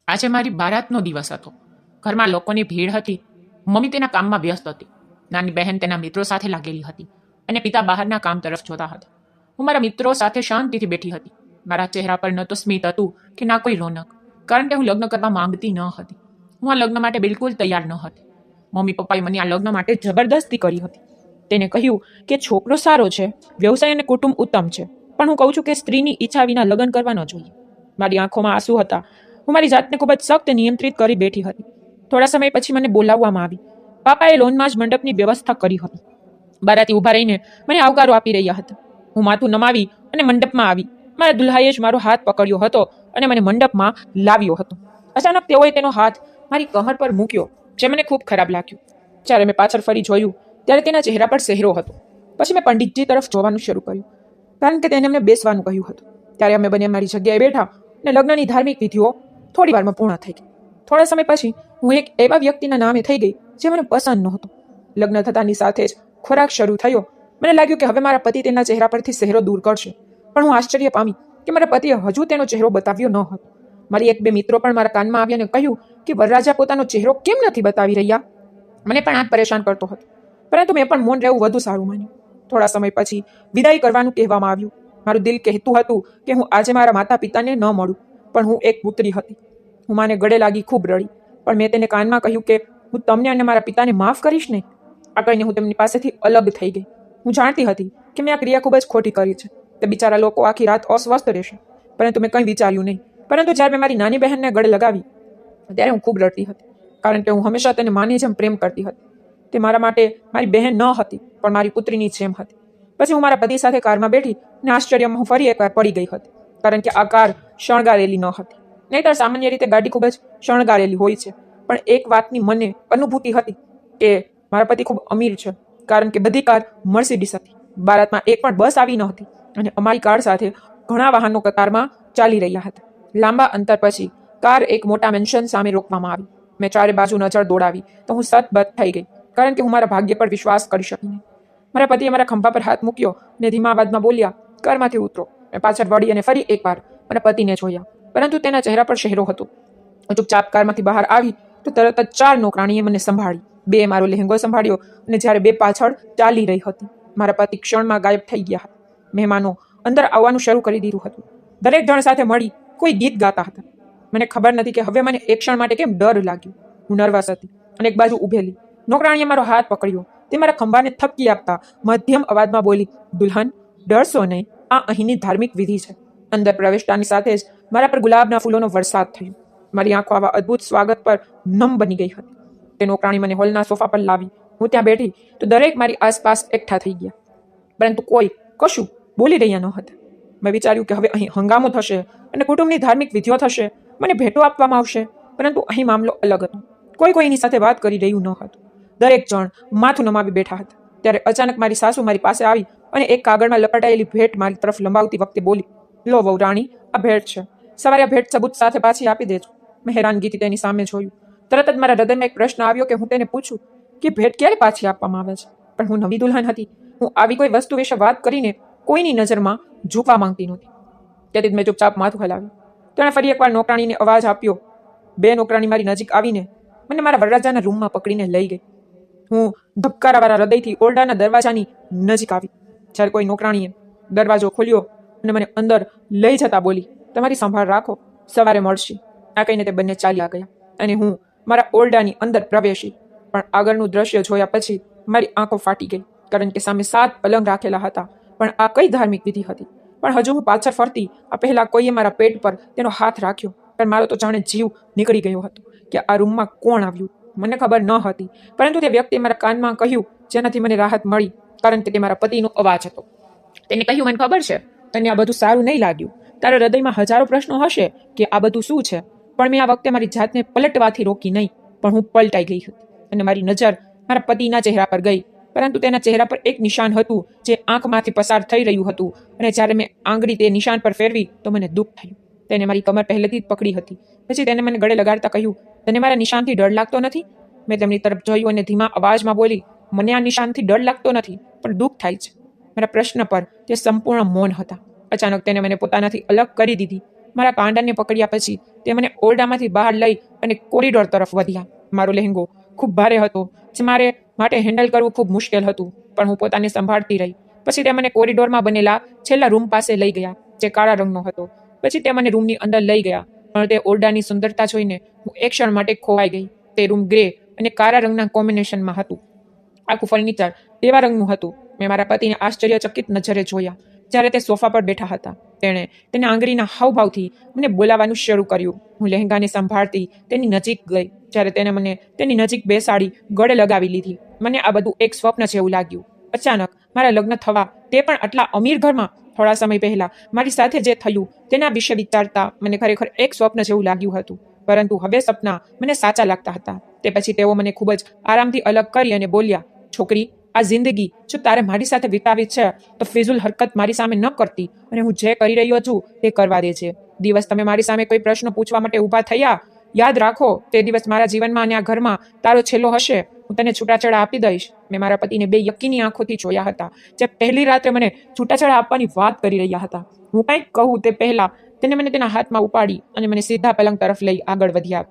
આજે મારી બારાતનો દિવસ હતો. ઘરમાં લોકોની ભીડ હતી. મમ્મી તેના કામમાં વ્યસ્ત હતી. નાની બહેન તેના મિત્રો સાથે લાગેલી હતી અને પિતા બહારના કામ તરફ જોતા હતા. હું મારા મિત્રો સાથે શાંતિથી બેઠી હતી. મારા ચહેરા પર ન તો સ્મિત હતું કે ના કોઈ રોનક, કારણ કે હું લગ્ન કરવા માંગતી ન હતી. હું આ લગ્ન માટે બિલકુલ તૈયાર ન હતી. મમ્મી પપ્પાએ મને આ લગ્ન માટે જબરદસ્તી કરી હતી. તેને કહ્યું કે છોકરો સારો છે, વ્યવસાય અને કુટુંબ ઉત્તમ છે, પણ હું કહું છું કે સ્ત્રીની ઈચ્છા વિના લગ્ન કરવા ન જોઈએ. મારી આંખોમાં આંસુ હતા. હું મારી જાતને ખૂબ જ સખ્ત નિયંત્રિત કરી બેઠી હતી. થોડા સમય પછી મને બોલાવવામાં આવી. પાપાએ લોનમાં જ મંડપની વ્યવસ્થા કરી હતી. બારાતી ઊભા રહીને મને આવકારો આપી રહ્યા હતા. હું માથું નમાવી અને મંડપમાં આવી. મારા દુલ્હાએ જ મારો હાથ પકડ્યો હતો અને મને મંડપમાં લાવ્યો હતો. અચાનક તેઓએ તેનો હાથ મારી કમર પર મૂક્યો, જે મને ખૂબ ખરાબ લાગ્યું. જ્યારે મેં પાછળ ફરી જોયું ત્યારે તેના ચહેરા પર ચહેરો હતો. પછી મેં પંડિતજી તરફ જોવાનું શરૂ કર્યું, કારણ કે તેને અમને બેસવાનું કહ્યું હતું. ત્યારે અમે બંને મારી જગ્યાએ બેઠા અને લગ્નની ધાર્મિક વિધિઓ થોડી વારમાં પૂર્ણ થઈ ગઈ. થોડા સમય પછી હું એક એવા વ્યક્તિના નામે થઈ ગઈ જે મને પસંદ નહોતો. લગ્ન થતાની સાથે જ ખોરાક શરૂ થયો. મને લાગ્યું કે હવે મારા પતિ તેના ચહેરા પરથી ચહેરો દૂર કરશે, પણ હું આશ્ચર્ય પામી કે મારા પતિએ હજુ તેનો ચહેરો બતાવ્યો ન હતો. મારી એક બે મિત્રો પણ મારા કાનમાં આવ્યા અને કહ્યું કે વરરાજા પોતાનો ચહેરો કેમ નથી બતાવી રહ્યા. મને પણ આ પરેશાન કરતો હતો, પરંતુ મેં પણ મૌન રહેવું વધુ સારું માન્યું. થોડા સમય પછી વિદાય કરવાનું કહેવામાં આવ્યું. મારું દિલ કહેતું હતું કે હું આજે મારા માતા પિતાને ન મળું, પણ હું એક પુત્રી હતી. હું માને ગળે લાગી ખૂબ રડી, પણ મેં તેને કાનમાં કહ્યું કે હું તમને અને મારા પિતાને માફ કરીશ નહીં. આ કહીને હું તેમની પાસેથી અલગ થઈ ગઈ. હું જાણતી હતી કે મેં આ ક્રિયા ખૂબ જ ખોટી કરી છે. તે બિચારા લોકો આખી રાત અસ્વસ્થ રહેશે, પરંતુ મેં કંઈ વિચાર્યું નહીં. પરંતુ જ્યારે મેં મારી નાની બહેનને ગળે લગાવી ત્યારે હું ખૂબ રડતી હતી, કારણ કે હું હંમેશા તેને માની જેમ પ્રેમ કરતી હતી. તે મારા માટે મારી બહેન ન હતી, પણ મારી પુત્રીની જેમ હતી. પછી હું મારા પતિ સાથે કારમાં બેઠી અને આશ્ચર્યમાં હું ફરી એકવાર પડી ગઈ હતી, કારણ કે આ કાર શણગારેલી ન હતી. નહીંતર સામાન્ય રીતે ગાડી ખૂબ જ શણગારેલી હોય છે, પણ એક વાતની મને અનુભૂતિ હતી કે મારા પતિ ખૂબ અમીર છે, કારણ કે બધી કાર મર્સિડીઝ હતી. બારાતમાં એક પણ બસ આવી ન હતી અને અમારી કાર સાથે ઘણા વાહનો કતારમાં ચાલી રહ્યા હતા. લાંબા અંતર પછી કાર એક મોટા મેન્શન સામે રોકવામાં આવી. મેં ચારે બાજુ નજર દોડાવી તો હું સતબત થઈ ગઈ, કારણ કે હું મારા ભાગ્ય પર વિશ્વાસ કરી શકી નહીં. મારા પતિએ મારા ખંભા પર હાથ મૂક્યો અને ધીમા અવાજમાં બોલ્યા, કારમાંથી ઉતરો. મેં પાછળ વળી અને ફરી એકવાર મારા પતિને જોયા, પરંતુ તેના ચહેરા પર ચહેરો હતો. હું ચૂપચાપ કારમાંથી બહાર આવી તો તરત જ 4 નોકરાણીએ મને સંભાળી. 2 મારો લહેંગો સંભાળ્યો અને જ્યારે 2 પાછળ ચાલી રહી હતી. મારા પતિ ક્ષણમાં ગાયબ થઈ ગયા હતા. મહેમાનો અંદર આવવાનું શરૂ કરી દીધું હતું. દરેક જણ સાથે મળી કોઈ ગીત ગાતા હતા. મને ખબર નથી કે હવે મને એક ક્ષણ માટે કેમ ડર લાગ્યો. હું નર્વસ હતી અને એક બાજુ ઊભેલી. નોકરાણીએ મારો હાથ પકડ્યો. તે મારા ખંભાને થપકી આપતા મધ્યમ અવાજમાં બોલી, દુલ્હન, ડરશો નહીં, આ અહીંની ધાર્મિક વિધિ છે. અંદર પ્રવેશતાની સાથે જ મારા પર ગુલાબના ફૂલોનો વરસાદ થયો. મારી આંખો આવા અદ્ભુત સ્વાગત પર નમ બની ગઈ હતી. તે નોકરાણી મને હોલના સોફા પર લાવી. હું ત્યાં બેઠી તો દરેક મારી આસપાસ એકઠા થઈ ગયા, પરંતુ કોઈ કશું બોલી રહ્યા ન હતા. મેં વિચાર્યું કે હવે અહીં હંગામો થશે અને કુટુંબની ધાર્મિક વિધિઓ થશે, મને ભેટો આપવામાં આવશે, પરંતુ અહીં મામલો અલગ હતો. કોઈ કોઈની સાથે વાત કરી રહ્યું ન હતું. દરેક જણ માથું નમાવી બેઠા હતા. ત્યારે અચાનક મારી સાસુ મારી પાસે આવી અને એક કાગળમાં લપટાયેલી ભેટ મારી તરફ લંબાવતી વખતે બોલી, લો વહુ રાણી, આ ભેટ છે. સવારે આ ભેટ સબૂત સાથે પાછી આપી દેજો. મેં હેરાનગીથી તેની સામે જોયું. તરત જ મારા હૃદયમાં એક પ્રશ્ન આવ્યો કે હું તેને પૂછું કે ભેટ ક્યારે પાછી આપવામાં આવે છે. પણ હું નવી દુલ્હન હતી. હું આવી કોઈ વસ્તુ વિશે વાત કરીને કોઈની નજરમાં ઝૂકવા માંગતી નહોતી. તેથી મેં ચૂપચાપ માથું હલાવ્યું. તેણે ફરી એકવાર નોકરાણીને અવાજ આપ્યો. 2 નોકરાણી મારી નજીક આવીને મને મારા વરરાજાના રૂમમાં પકડીને લઈ ગઈ. હું ધબકારાવાળા હૃદયથી ઓરડાના દરવાજાની નજીક આવી. જ્યારે કોઈ નોકરાણીએ દરવાજો ખોલ્યો અને મને અંદર લઈ જતા બોલી, તમારી સંભાળ રાખો, સવારે મળશે. આ કહીને તે બંને ચાલ્યા ગયા અને હું મારા ઓરડાની અંદર પ્રવેશી. પણ આગળનું દ્રશ્ય જોયા પછી મારી આંખો ફાટી ગઈ, કારણ કે સામે 7 પલંગ રાખેલા હતા. પણ આ કઈ ધાર્મિક વિધિ હતી? પણ હજુ હું પાછળ ફરતી આ પહેલા કોઈએ મારા પેટ પર તેનો હાથ રાખ્યો. પણ મારો તો જાણે જીવ નીકળી ગયો હતો કે આ રૂમમાં કોણ આવ્યું. મને ખબર ન હતી, પરંતુ તે વ્યક્તિએ મારા કાનમાં કહ્યું, જેનાથી મને રાહત મળી, કારણ કે તે મારા પતિનો અવાજ હતો. તેને કહ્યું, મને ખબર છે તને આ બધું સારું નહીં લાગ્યું. તારા હૃદયમાં હજારો પ્રશ્નો હશે કે આ બધું શું છે, પણ મેં આ વખતે મારી જાતને પલટવાથી રોકી નહીં. પણ હું પલટાઈ ગઈ હતી અને મારી નજર મારા પતિના ચહેરા પર ગઈ. પરંતુ તેના ચહેરા પર એક નિશાન હતું જે આંખમાંથી પસાર થઈ રહ્યું હતું, અને જ્યારે મેં આંગળી તે નિશાન પર ફેરવી તો મને દુઃખ થયું. તેને મારી કમર પહેલેથી જ પકડી હતી. પછી તેને મને ગળે લગાડતા કહ્યું, તને મારા નિશાનથી ડર લાગતો નથી? મેં તેમની તરફ જોયું અને ધીમા અવાજમાં બોલી, મને આ નિશાનથી ડર લાગતો નથી, પણ દુઃખ થાય છે. મારા પ્રશ્ન પર તે સંપૂર્ણ મૌન હતા. અચાનક તેને મને પોતાનાથી અલગ કરી દીધી. મારા કાંડાને પકડ્યા પછી તે મને ઓરડામાંથી બહાર લઈ અને કોરિડોર તરફ વધ્યા. મારો લહેંગો ખૂબ ભારે હતો, જે મારે માટે હેન્ડલ કરવું ખૂબ મુશ્કેલ હતું, પણ હું પોતાને સંભાળતી રહી. પછી તે મને કોરિડોરમાં બનેલા છેલ્લા રૂમ પાસે લઈ ગયા, જે કાળા રંગનો હતો. પછી તે મને રૂમની અંદર લઈ ગયા, પણ તે ઓરડાની સુંદરતા જોઈને હું એક ક્ષણ માટે ખોવાઈ ગઈ. તે રૂમ ગ્રે અને કાળા રંગના કોમ્બિનેશનમાં હતું. આખું ફર્નિચર એવા રંગનું હતું. મેં મારા પતિને આશ્ચર્યચકિત નજરે જોયા જ્યારે તે સોફા પર બેઠા હતા. તેણે તેના આંગળીના હાવભાવથી મને બોલાવવાનું શરૂ કર્યું. હું લહેંગાને સંભાળતી તેની નજીક ગઈ. જ્યારે તેને મને તેની નજીક બેસાડી ગળે લગાવી લીધી. મને આ બધું એક સ્વપ્ન જેવું લાગ્યું. અચાનક મારા લગ્ન થવા, તે પણ આટલા અમીર ઘરમાં, થોડા સમય પહેલા મારી સાથે જે થયું તેના વિશે વિચારતા મને ખરેખર એક સ્વપ્ન જેવું લાગ્યું હતું. પરંતુ હવે સપના મને સાચા લાગતા હતા. તે પછી તેઓ મને ખૂબ જ આરામથી અલગ કરી અને બોલ્યા, છોકરી, આ જિંદગી જો તારે મારી સાથે વિતાવી છે તો ફિઝુલ હરકત મારી સામે ન કરતી, અને હું જે કરી રહ્યો છું તે કરવા દે છે. દિવસ તમે મારી સામે કોઈ પ્રશ્ન પૂછવા માટે ઊભા થયા, યાદ રાખો તે દિવસ મારા જીવનમાં અને આ ઘરમાં તારો છેલ્લો હશે. હું તને છૂટાછેડા આપી દઈશ. મેં મારા પતિને બે યકીની આંખોથી જોયા હતા, જે પહેલી રાત્રે મને છૂટાછેડા આપવાની વાત કરી રહ્યા હતા. હું કંઈક કહું તે પહેલા તેને મને તેના હાથમાં ઉપાડી અને મને સીધા પલંગ તરફ લઈ આગળ વધ્યા.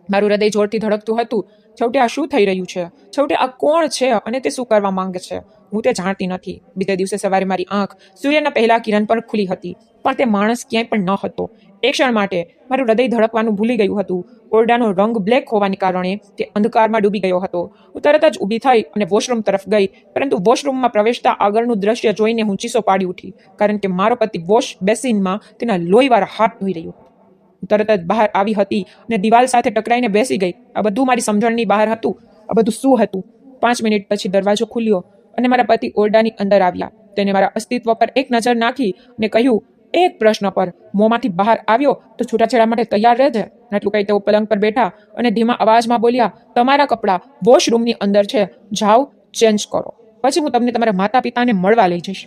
મારું હૃદય જોરથી ધડકતું હતું. છેવટે આ શું થઈ રહ્યું છે? છેવટે આ કોણ છે અને તે શું કરવા માંગે છે? હું તે જાણતી નથી. બીજા દિવસે સવારે મારી આંખ સૂર્યના પહેલા કિરણ પર ખુલી હતી, પણ તે માણસ ક્યાંય પણ ન હતો. એક ક્ષણ માટે મારું હૃદય ધડકવાનું ભૂલી ગયું હતું. ઓરડાનો રંગ બ્લેક હોવાને કારણે તે અંધકારમાં ડૂબી ગયો હતો. હું તરત જ ઊભી થઈ અને વોશરૂમ તરફ ગઈ, પરંતુ વોશરૂમમાં પ્રવેશતા આગળનું દ્રશ્ય જોઈને હું ચીસો પાડી ઉઠી, કારણ કે મારો પતિ વોશ બેસિનમાં તેના લોહીવાળા હાથ ધોઈ રહ્યો. તરત જ બહાર આવી હતી અને દિવાલ સાથે ટકરાઈને બેસી ગઈ. આ બધું મારી સમજણની બહાર હતું. આ બધું શું હતું? 5 મિનિટ પછી દરવાજો ખુલ્યો અને મારા પતિ ઓરડાની અંદર આવ્યા. તેને મારા અસ્તિત્વ પર એક નજર નાખી અને કહ્યું, એક પ્રશ્ન પર મોંમાંથી બહાર આવ્યો તો છૂટાછેડા માટે તૈયાર રહેજે. આટલું કહી તેઓ પલંગ પર બેઠા અને ધીમા અવાજમાં બોલ્યા, તમારા કપડાં વોશરૂમની અંદર છે, જાઓ ચેન્જ કરો, પછી હું તમને તમારા માતા પિતાને મળવા લઈ જઈશ.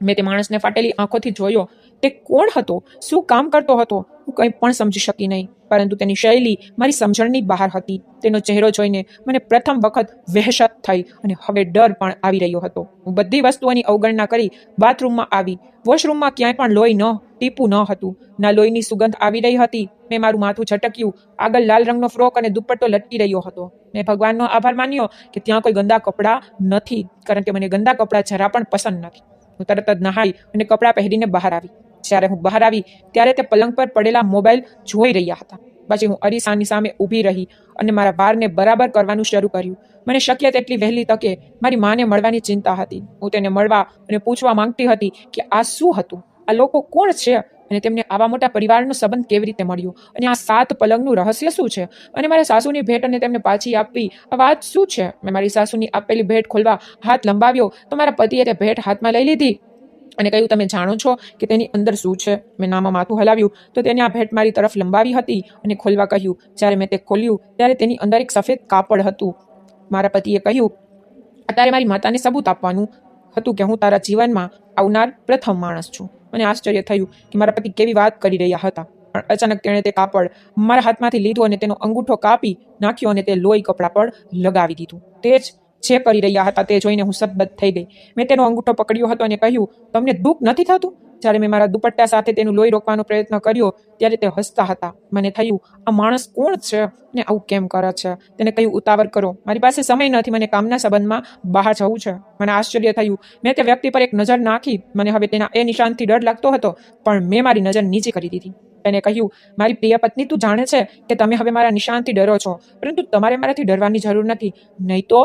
મેં તે માણસને ફાટેલી આંખોથી જોયો. તે કોણ હતો? શું કામ કરતો હતો? હું કંઈ પણ સમજી શકી નહીં, પરંતુ તેની શૈલી મારી સમજણની બહાર હતી. તેનો ચહેરો જોઈને મને પ્રથમ વખત વહેશત થઈ અને હવે ડર પણ આવી રહ્યો હતો. હું બધી વસ્તુઓની અવગણના કરી બાથરૂમમાં આવી. વોશરૂમમાં ક્યાંય પણ લોહી ન ટીપું ન હતું, ના લોહીની સુગંધ આવી રહી હતી. મેં મારું માથું ઝટક્યું. આગળ લાલ રંગનો ફ્રોક અને દુપટ્ટો લટકી રહ્યો હતો. મેં ભગવાનનો આભાર માન્યો કે ત્યાં કોઈ ગંદા કપડાં નથી, કારણ કે મને ગંદા કપડાં જરા પણ પસંદ નથી. હું તરત જ નહાઈ અને કપડાં પહેરીને બહાર આવી. જ્યારે હું બહાર આવી ત્યારે તે પલંગ પર પડેલા મોબાઈલ જોઈ રહ્યા હતા. પછી હું અરીસાની સામે ઊભી રહી અને મારા વાળને બરાબર કરવાનું શરૂ કર્યું. મને શક્ય તેટલી વહેલી તકે મારી માને મળવાની ચિંતા હતી. હું તેને મળવા અને પૂછવા માંગતી હતી કે આ શું હતું, આ લોકો કોણ છે અને તેમને આવા મોટા પરિવારનો સંબંધ કેવી રીતે મળ્યો, અને આ 7 પલંગનું રહસ્ય શું છે, અને મારા સાસુની ભેટ અને તેમને પાછી આપવી આ વાત શું છે. મેં મારી સાસુની આપેલી ભેટ ખોલવા હાથ લંબાવ્યો તો મારા પતિએ તે ભેટ હાથમાં લઈ લીધી અને કહ્યું, તમે જાણો છો કે તેની અંદર શું છે? મેં નામાં માથું હલાવ્યું તો તેને આ ભેટ મારી તરફ લંબાવી હતી અને ખોલવા કહ્યું. જ્યારે મેં તે ખોલ્યું ત્યારે તેની અંદર એક સફેદ કાપડ હતું. મારા પતિએ કહ્યું, અત્યારે મારી માતાને સબૂત આપવાનું હતું કે હું તારા જીવનમાં આવનાર પ્રથમ માણસ છું. મને આશ્ચર્ય થયું કે મારા પતિ કેવી વાત કરી રહ્યા હતા, પણ અચાનક તેણે તે કાપડ મારા હાથમાંથી લીધું અને તેનો અંગૂઠો કાપી નાખ્યો અને તે લોહી કપડા પર લગાવી દીધું. તે જ જે કરી રહ્યા હતા તે જોઈને હું સતબત થઈ ગઈ. મેં તેનો અંગૂઠો પકડ્યો હતો અને કહ્યું, તમને દુઃખ નથી થતું? જ્યારે મેં મારા દુપટ્ટા સાથે તેનું લોહી રોકવાનો પ્રયત્ન કર્યો ત્યારે તે હસતા હતા. મને થયું, આ માણસ કોણ છે ને આવું કેમ કરે છે? તેને કહ્યું, ઉતાવળ કરો, મારી પાસે સમય નથી, મને કામના સંબંધમાં બહાર જવું છે. મને આશ્ચર્ય થયું. મેં તે વ્યક્તિ પર એક નજર નાખી. મને હવે તેના એ નિશાનથી ડર લાગતો હતો, પણ મેં મારી નજર નીચે કરી દીધી. તેને કહ્યું, મારી પ્રિય પત્ની, તું જાણે છે કે તમે હવે મારા નિશાનથી ડરો છો, પરંતુ તમારે મારાથી ડરવાની જરૂર નથી, નહીં તો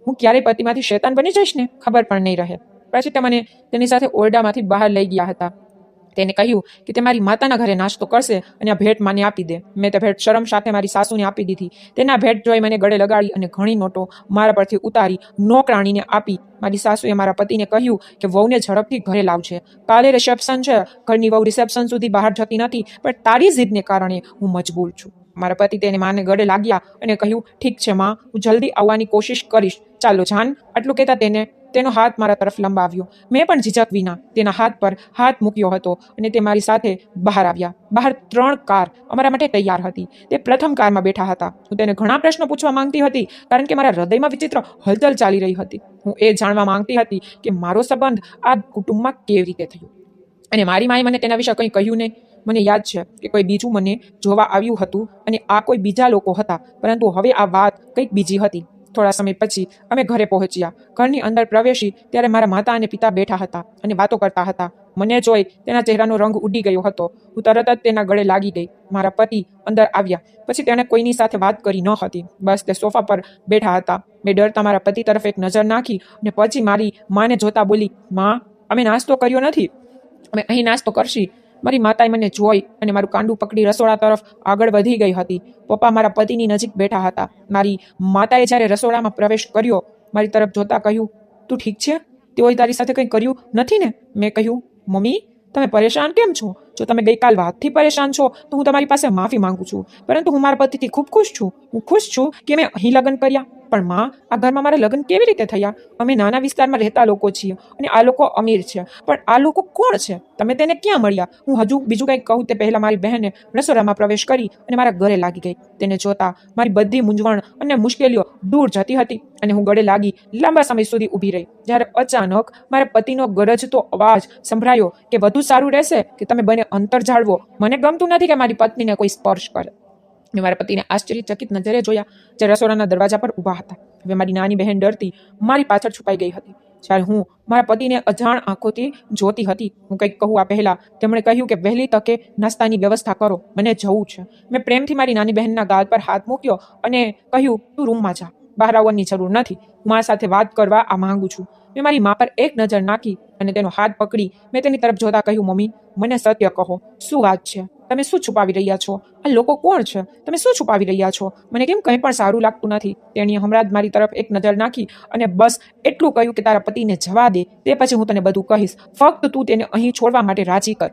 હું ક્યારેય પતિમાંથી શેતાન બની જઈશ ને ખબર પણ નહીં રહે. પછી તે મને તેની સાથે ઓરડામાંથી બહાર લઈ ગયા હતા. તેને કહ્યું કે તે મારી માતાના ઘરે નાસ્તો કરશે અને આ ભેટ મને આપી દે. મેં તે ભેટ શરમ સાથે મારી સાસુને આપી દીધી. તેના ભેટ જોઈ મને ગળે લગાડી અને ઘણી નોટો મારા પરથી ઉતારી નોકરાણીને આપી. મારી સાસુએ મારા પતિને કહ્યું કે વહુને ઝડપથી ઘરે લાવશે, કાલે રિસેપ્શન છે. ઘરની વહુ રિસેપ્શન સુધી બહાર જતી નથી, પણ તારી જીદને કારણે હું મજબૂર છું. મારા પતિ તેને માને ગળે લાગ્યા અને કહ્યું, ઠીક છે માં, હું જલ્દી આવવાની કોશિશ કરીશ, ચાલો જાન. આટલું કહેતા તેનો હાથ મારા તરફ લંબાવ્યો. મેં પણ ઝીઝક વિના તેના હાથ પર હાથ મૂક્યો હતો અને તે મારી સાથે બહાર આવ્યા. બહાર 3 કાર અમારા માટે તૈયાર હતી. તે પ્રથમ કારમાં બેઠા હતા. હું તેને ઘણા પ્રશ્નો પૂછવા માંગતી હતી, કારણ કે મારા હૃદયમાં વિચિત્ર હલચલ ચાલી રહી હતી. હું એ જાણવા માંગતી હતી કે મારો સંબંધ આ કુટુંબમાં કેવી રીતે થયો, અને મારી માએ મને તેના વિશે કંઈ કહ્યું નહીં. મને યાદ છે કે કોઈ બીજું મને જોવા આવ્યું હતું અને આ કોઈ બીજા લોકો હતા, પરંતુ હવે આ વાત કંઈક બીજી હતી. થોડા સમય પછી અમે ઘરે પહોંચ્યા. ઘરની અંદર પ્રવેશી ત્યારે મારા માતા અને પિતા બેઠા હતા અને વાતો કરતા હતા. મને જોઈ તેના ચહેરાનો રંગ ઉડી ગયો હતો. હું તરત જ તેના ગળે લાગી ગઈ. મારા પતિ અંદર આવ્યા પછી તેણે કોઈની સાથે વાત કરી ન હતી. બસ તે સોફા પર બેઠા હતા. મેં ડરતા મારા પતિ તરફ એક નજર નાખી અને પછી મારી માને જોતા બોલી, માં, અમે નાસ્તો કર્યો નથી, અમે અહીં નાસ્તો કરશી. મારી માતાએ મને જોઈ અને મારું કાંડું પકડી રસોડા તરફ આગળ વધી ગઈ હતી. પપ્પા મારા પતિની નજીક બેઠા હતા. મારી માતાએ જ્યારે રસોડામાં પ્રવેશ કર્યો, મારી તરફ જોતા કહ્યું, તું ઠીક છે? તેઓએ તારી સાથે કંઈ કર્યું નથી ને? મેં કહ્યું, મમ્મી, તમે પરેશાન કેમ છો? જો તમે ગઈકાલ વાતથી પરેશાન છો તો હું તમારી પાસે માફી માંગુ છું, પરંતુ હું મારા પતિથી ખૂબ ખુશ છું. હું ખુશ છું કે મેં અહીં લગ્ન કર્યા. પણ માં, આ ઘરમાં મારા લગ્ન કેવી રીતે થયા? અમે નાના વિસ્તારમાં રહેતા લોકો છીએ અને આ લોકો અમીર છે. પણ આ લોકો કોણ છે? તમે તેને ક્યાં મળ્યા? હું હજુ બીજું કંઈક કહું તે પહેલાં મારી બહેને રસોડામાં પ્રવેશ કરી અને મારા ઘરે લાગી ગઈ. તેને જોતા મારી બધી મૂંઝવણ અને મુશ્કેલીઓ દૂર જતી હતી અને હું ગળે લાગી લાંબા સમય સુધી ઊભી રહી. જ્યારે અચાનક મારા પતિનો ગરજતો અવાજ સંભળાયો કે વધુ સારું રહેશે કે તમે બંને અંતર જાળવો. મને ગમતું નથી કે મારી પત્નીને કોઈ સ્પર્શ કરે. મેં મારા પતિને આશ્ચર્યચકિત નજરે જોયા જે રસોડાના દરવાજા પર ઊભા હતા. હવે મારી નાની બહેન ડરતી મારી પાછળ છુપાઈ ગઈ હતી. જ્યારે હું મારા પતિને અજાણ આંખોથી જોતી હતી, હું કંઈક કહું આ પહેલા તેમણે કહ્યું કે વહેલી તકે નાસ્તાની વ્યવસ્થા કરો, મને જવું છે. મેં પ્રેમથી મારી નાની બહેનના ગાલ પર હાથ મૂક્યો અને કહ્યું, તું રૂમમાં જા, બહાર આવવાની જરૂર નથી. હું મારા સાથે વાત કરવા આ માંગુ છું. મેં મારી મા પર એક નજર નાખી અને તેનો હાથ પકડી મેં તેની તરફ જોતા કહ્યું, મમ્મી, મને સત્ય કહો, શું વાત છે? તમે શું છુપાવી રહ્યા છો? આ લોકો કોણ છે? તમે શું છુપાવી રહ્યા છો? મને કેમ કંઈ પણ સારું લાગતું નથી. તેણીએ હમણાં જ મારી તરફ એક નજર નાખી અને બસ એટલું કહ્યું કે તારા પતિને જવા દે, તે પછી હું તને બધું કહીશ. ફક્ત તું તેને અહીં છોડવા માટે રાજી કર.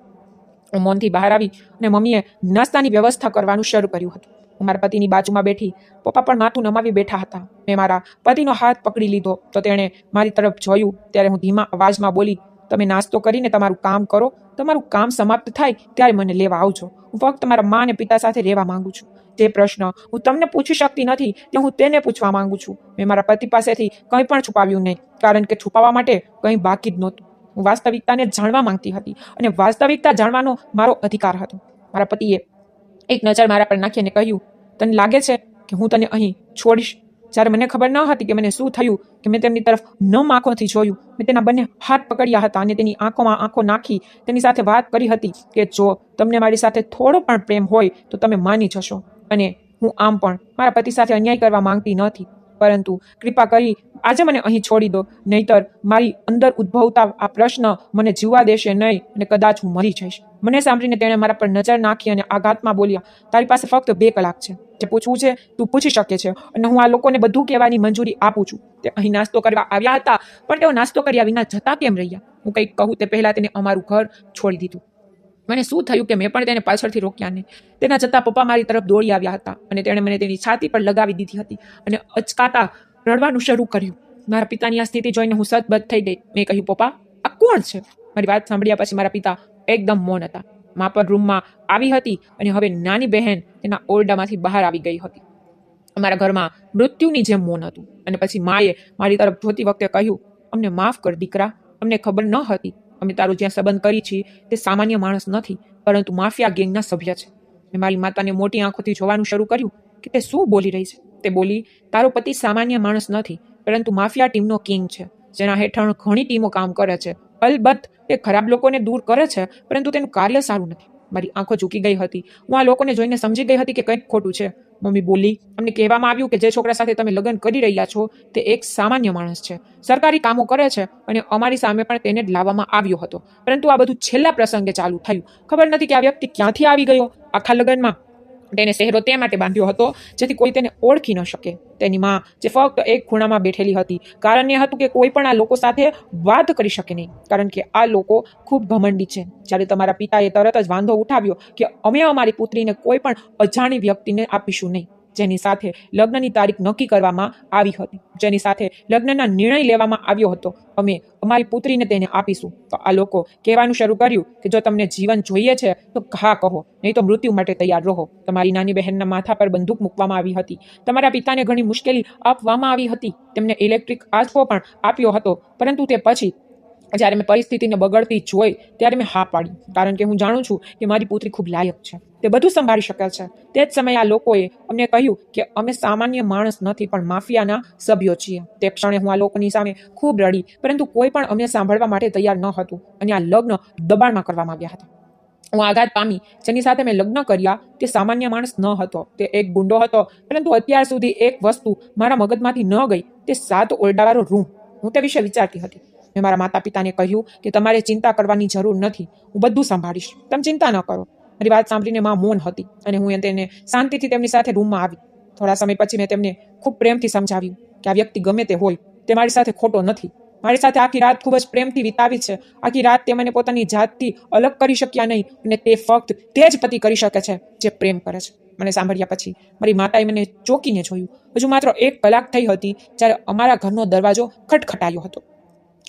હું મૌનથી બહાર આવી અને મમ્મીએ નાસ્તાની વ્યવસ્થા કરવાનું શરૂ કર્યું હતું. હું મારા પતિની બાજુમાં બેઠી. પપ્પા પણ માથું નમાવી બેઠા હતા. મેં મારા પતિનો હાથ પકડી લીધો તો તેણે મારી તરફ જોયું. ત્યારે હું ધીમા અવાજમાં બોલી, તમે નાસ્તો કરીને તમારું કામ કરો. તમારું કામ સમાપ્ત થાય ત્યારે મને લેવા આવજો. હું ફક્ત મારા મા અને પિતા સાથે રહેવા માંગુ છું. જે પ્રશ્ન હું તમને પૂછી શકતી નથી તે હું તેને પૂછવા માંગુ છું. મેં મારા પતિ પાસેથી કંઈ પણ છુપાવ્યું નહીં, કારણ કે છુપાવવા માટે કંઈ બાકી જ નહોતું. હું વાસ્તવિકતાને જાણવા માંગતી હતી અને વાસ્તવિકતા જાણવાનો મારો અધિકાર હતો. મારા પતિએ એક નજર મારા પર નાખી અને કહ્યું, તને લાગે છે કે હું તને અહીં છોડીશ? જ્યારે મને ખબર ન હતી કે મને શું થયું કે મેં તેમની તરફ નમ આંખોથી જોયું. મેં તેના બંને હાથ પકડ્યા હતા અને તેની આંખોમાં આંખો નાખી તેની સાથે વાત કરી હતી કે જો તમને મારી સાથે થોડો પણ પ્રેમ હોય તો તમે માની જશો. અને હું આમ પણ મારા પતિ સાથે અન્યાય કરવા માંગતી નથી, પરંતુ કૃપા કરી આજે મને અહીં છોડી દો, નહીતર મારી અંદર ઉદ્ભવતા આ પ્રશ્ન મને જીવવા દેશે નહીં અને કદાચ હું મરી જઈશ. મને સાંભળીને તેણે મારા પર નજર નાખી અને આઘાતમાં બોલ્યા, તારી પાસે ફક્ત 2 કલાક છે. જે પૂછવું છે તું પૂછી શકે છે અને હું આ લોકોને બધું કહેવાની મંજૂરી આપું છું. તે અહીં નાસ્તો કરવા આવ્યા હતા, પણ તેઓ નાસ્તો કર્યા વિના જતા કેમ રહ્યા? હું કંઈક કહું તે પહેલાં તેને અમારું ઘર છોડી દીધું. મને શું થયું કે મેં પણ તેને પાછળથી રોક્યા નહીં. તેના જતાં પપ્પા મારી તરફ દોડી આવ્યા હતા અને તેણે મને તેની છાતી પર લગાવી દીધી હતી અને અચકાતા રડવાનું શરૂ કર્યું. મારા પિતાની આ સ્થિતિ જોઈને હું સતબદ્ધ થઈ ગઈ. મેં કહ્યું, પપ્પા, આ કોણ છે? મારી વાત સાંભળ્યા પછી મારા પિતા એકદમ મૌન હતા. મા પણ રૂમમાં આવી હતી અને હવે નાની બહેન તેના ઓરડામાંથી બહાર આવી ગઈ હતી. અમારા ઘરમાં મૃત્યુની જેમ મૌન હતું. અને પછી માએ મારી તરફ જોતી વખતે કહ્યું, અમને માફ કર દીકરા, અમને ખબર ન હતી. અમે તારું જ્યાં સંબંધ કરી છીએ તે સામાન્ય માણસ નથી, પરંતુ માફિયા ગેંગના સભ્ય છે. મેં મારી માતાને મોટી આંખોથી જોવાનું શરૂ કર્યું કે તે શું બોલી રહી છે. તે બોલી, તારો પતિ સામાન્ય માણસ નથી, પરંતુ માફિયા ટીમનો કિંગ છે, જેના હેઠળ ઘણી ટીમો કામ કરે છે. અલબત્ત તે ખરાબ લોકોને દૂર કરે છે, પરંતુ તેનું કાર્ય સારું નથી. મારી આંખો ઝૂકી ગઈ હતી. હું આ લોકોને જોઈને સમજી ગઈ હતી કે કંઈક ખોટું છે. મમ્મી બોલી, અમને કહેવામાં આવ્યું કે જે છોકરા સાથે તમે લગ્ન કરી રહ્યા છો તે એક સામાન્ય માણસ છે, સરકારી કામો કરે છે અને અમારી સામે પણ તેને જ લાવવામાં આવ્યો હતો. પરંતુ આ બધું છેલ્લા પ્રસંગે ચાલુ થયું. ખબર નથી કે આ વ્યક્તિ ક્યાંથી આવી ગયો. આખા લગ્નમાં તેને સહેરો તે માટે બાંધ્યો હતો જેથી કોઈ તેને ઓળખી ન શકે. તેની માં જે ફક્ત એક ખૂણામાં બેઠેલી હતી. કારણ એ હતું કે કોઈ પણ આ લોકો સાથે વાત કરી શકે નહીં, કારણ કે આ લોકો ખૂબ ઘમંડી છે. જ્યારે તમારા પિતાએ તરત જ વાંધો ઉઠાવ્યો કે અમે અમારી પુત્રીને કોઈ પણ અજાણી વ્યક્તિને આપીશું નહીં, જેની સાથે લગ્નની તારીખ નક્કી કરવામાં આવી હતી, જેની સાથે લગ્નના નિર્ણય લેવામાં આવ્યો હતો, અમે અમારી પુત્રીને તેને આપીશું. તો આ લોકો કહેવાનું શરૂ કર્યું કે જો તમને જીવન જોઈએ છે તો હા કહો, નહીં તો મૃત્યુ માટે તૈયાર રહો. તમારી નાની બહેનના માથા પર બંદૂક મૂકવામાં આવી હતી. તમારા પિતાને ઘણી મુશ્કેલી આપવામાં આવી હતી. તેમને ઇલેક્ટ્રિક આંચકો પણ આપ્યો હતો, પરંતુ તે પછી જ્યારે મેં પરિસ્થિતિને બગડતી જોઈ ત્યારે મેં હા પાડી, કારણ કે હું જાણું છું કે મારી પુત્રી ખૂબ લાયક છે, તે બધું સંભાળી શકે છે. તે જ સમયે આ લોકોએ અમને કહ્યું કે અમે સામાન્ય માણસ નથી પણ માફિયાના સભ્યો છીએ. તે ક્ષણે હું આ લોકોની સામે ખૂબ રડી, પરંતુ કોઈ પણ અમને સાંભળવા માટે તૈયાર ન હતું અને આ લગ્ન દબાણમાં કરવામાં આવ્યા હતા. હું આઘાત પામી. જેની સાથે મેં લગ્ન કર્યા તે સામાન્ય માણસ ન હતો, તે એક ગુંડો હતો. પરંતુ અત્યાર સુધી એક વસ્તુ મારા મગજમાંથી ન ગઈ, તે 7 ઓરડાવાળો રૂમ. હું તે વિશે વિચારતી હતી. મેં મારા માતા પિતાને કહ્યું કે તમારે ચિંતા કરવાની જરૂર નથી, હું બધું સંભાળીશ, તમે ચિંતા ન કરો. મારી વાત સાંભળીને માં મૌન હતી અને હું તેને શાંતિથી તેમની સાથે રૂમમાં આવી. થોડા સમય પછી મેં તેમને ખૂબ પ્રેમથી સમજાવ્યું કે આ વ્યક્તિ ગમે તે હોય, તે મારી સાથે ખોટો નથી. મારી સાથે આખી રાત ખૂબ જ પ્રેમથી વિતાવી છે. આખી રાત તે મને પોતાની જાતથી અલગ કરી શક્યા નહીં અને તે ફક્ત તે જ પતિ કરી શકે છે જે પ્રેમ કરે છે. મને સાંભળ્યા પછી મારી માતાએ મને ચોંકીને જોયું. હજુ માત્ર 1 કલાક થઈ હતી જ્યારે અમારા ઘરનો દરવાજો ખટખટાયો હતો.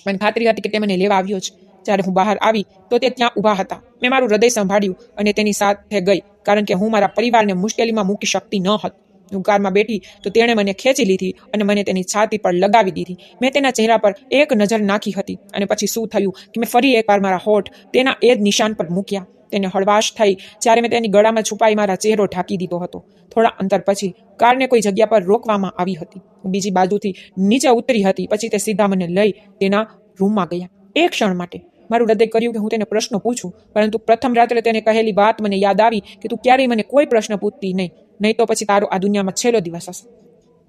મને ખાતરી હતી કે તે મને લેવા આવ્યો છે. જ્યારે હું બહાર આવી તો તે ત્યાં ઊભા હતા. મેં મારું હૃદય સંભાળ્યું અને તેની સાથે ગઈ, કારણ કે હું મારા પરિવારને મુશ્કેલીમાં મૂકી શકતી ન હતી. હું કારમાં બેઠી તો તેણે મને ખેંચી લીધી અને મને તેની છાતી પર લગાવી દીધી. મેં તેના ચહેરા પર એક નજર નાખી હતી અને પછી શું થયું કે મેં ફરી એકવાર મારા હોઠ તેના એ જ નિશાન પર મૂક્યા. તેને હળવાશ થઈ જ્યારે મેં તેની ગળામાં છુપાઈ મારા ચહેરો ઢાંકી દીધો હતો. થોડા અંતર પછી કારને કોઈ જગ્યા પર રોકવામાં આવી હતી. હું બીજી બાજુથી નીચે ઉતરી હતી. પછી તે સીધા મને લઈ તેના રૂમમાં ગયા. એક ક્ષણ માટે મારું હૃદય કર્યું કે હું તેને પ્રશ્ન પૂછું, પરંતુ પ્રથમ રાત્રે તેને કહેલી વાત મને યાદ આવી કે તું ક્યારેય મને કોઈ પ્રશ્ન પૂછતી નહીં તો પછી તારો આ દુનિયામાં છેલ્લો દિવસ હશે.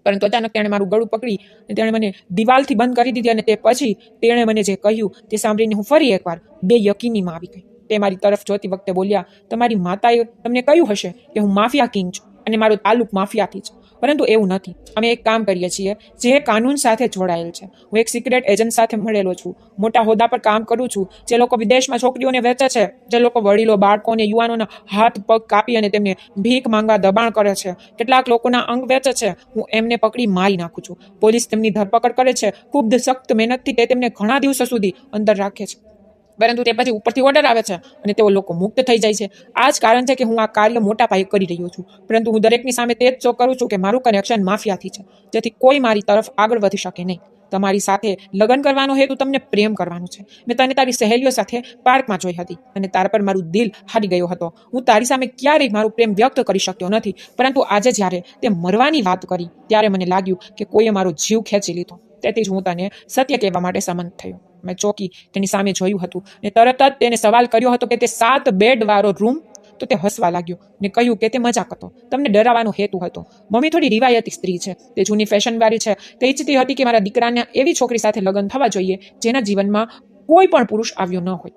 પરંતુ અચાનક તેણે મારું ગળું પકડી અને તેણે મને દિવાલથી બંધ કરી દીધી અને તે પછી તેણે મને જે કહ્યું તે સાંભળીને હું ફરી એકવાર બેયકીનીમાં આવી ગઈ. તે મારી તરફ જોતી વખતે બોલ્યા, તમારી માતાએ તમને કહ્યું હશે કે હું માફિયા કિંગ છું અને મારો તાલ્લુક માફિયાથી છે, પરંતુ એવું નથી. અમે એક કામ કરીએ છીએ જે કાનૂન સાથે જોડાયેલ છે. હું એક સિક્રેટ એજન્ટ સાથે મળેલો છું. મોટા હોદ્દા પર કામ કરું છું. જે લોકો વિદેશમાં છોકરીઓને વેચે છે, જે લોકો વડીલો, બાળકોને, યુવાનોના હાથ પગ કાપી અને તેમને ભીખ માંગવા દબાણ કરે છે, કેટલાક લોકોના અંગ વેચે છે, હું એમને પકડી મારી નાખું છું. પોલીસ તેમની ધરપકડ કરે છે. ખૂબ સખ્ત મહેનતથી તે તેમને ઘણા દિવસો સુધી અંદર રાખે છે, પરંતુ તે પછી ઉપરથી ઓર્ડર આવે છે અને તેઓ લોકો મુક્ત થઈ જાય છે. આ જ કારણ છે કે હું આ કાર્ય મોટા પાયે કરી રહ્યો છું, પરંતુ હું દરેકની સામે તે જ શો કરું છું કે મારું કનેક્શન માફિયાથી છે, જેથી કોઈ મારી તરફ આગળ વધી શકે નહીં. તમારી સાથે લગ્ન કરવાનો હેતુ તમને પ્રેમ કરવાનો છે. મેં તને તારી સહેલીઓ સાથે પાર્કમાં જોઈ હતી અને તારા પર મારું દિલ હારી ગયો હતો. હું તારી સામે ક્યારેય મારું પ્રેમ વ્યક્ત કરી શક્યો નથી, પરંતુ આજે જ્યારે તે મરવાની વાત કરી ત્યારે મને લાગ્યું કે કોઈએ મારો જીવ ખેંચી લીધો. તેથી જ હું તને સત્ય કહેવા માટે સંમત થયો. મેં ચોકી તેની સામે જોયું હતું અને તરત જ તેને સવાલ કર્યો હતો કે તે 7 બેડ વાળો રૂમ. તો તે હસવા લાગ્યો ને કહ્યું કે તે મજાક હતો, તમને ડરાવવાનો હેતુ હતો. મમ્મી થોડી રિવાયતી સ્ત્રી છે, તે જૂની ફેશનવાળી છે. તે ઈચ્છતી હતી કે મારા દીકરાને એવી છોકરી સાથે લગ્ન થવા જોઈએ જેના જીવનમાં કોઈ પણ પુરુષ આવ્યો ન હોય,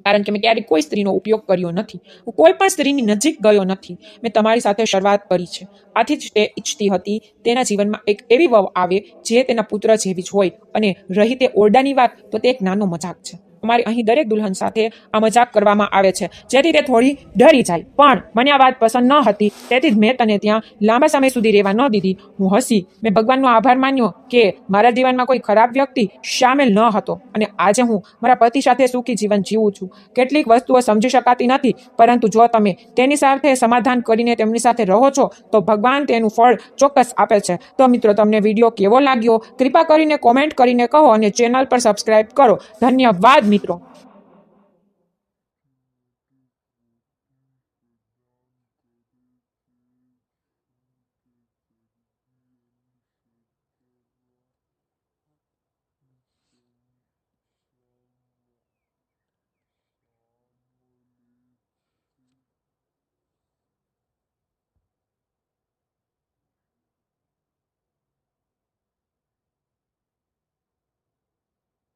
કારણ કે મેં ક્યારેય કોઈ સ્ત્રીનો ઉપયોગ કર્યો નથી. હું કોઈ પણ સ્ત્રીની નજીક ગયો નથી. મેં તમારી સાથે શરૂઆત કરી છે. આથી જ તે ઈચ્છતી હતી તેના જીવનમાં એક એવી વહુ આવે જે તેના પુત્ર જેવી જ હોય. અને રહી તે ઓરડાની વાત, તો તે એક નાનો મજાક છે. અમારી અહીં દરેક દુલ્હન સાથે આ મજાક કરવામાં આવે છે જેથી તે થોડી ડરી જાય. પણ મને આ વાત પસંદ ન હતી, તેથી જ મેં તને ત્યાં લાંબા સમય સુધી રહેવા ન દીધી. હું હસી. મેં ભગવાનનો આભાર માન્યો કે મારા જીવનમાં કોઈ ખરાબ વ્યક્તિ સામેલ ન હતો અને આજે હું મારા પતિ સાથે સુખી જીવન જીવું છું. કેટલીક વસ્તુઓ સમજી શકાતી નથી, પરંતુ જો તમે તેની સાથે સમાધાન કરીને તેમની સાથે રહો છો તો ભગવાન તેનું ફળ ચોક્કસ આપે છે. તો મિત્રો, તમને વિડીયો કેવો લાગ્યો કૃપા કરીને કોમેન્ટ કરીને કહો અને ચેનલ પર સબસ્ક્રાઇબ કરો. ધન્યવાદ મિત્રો.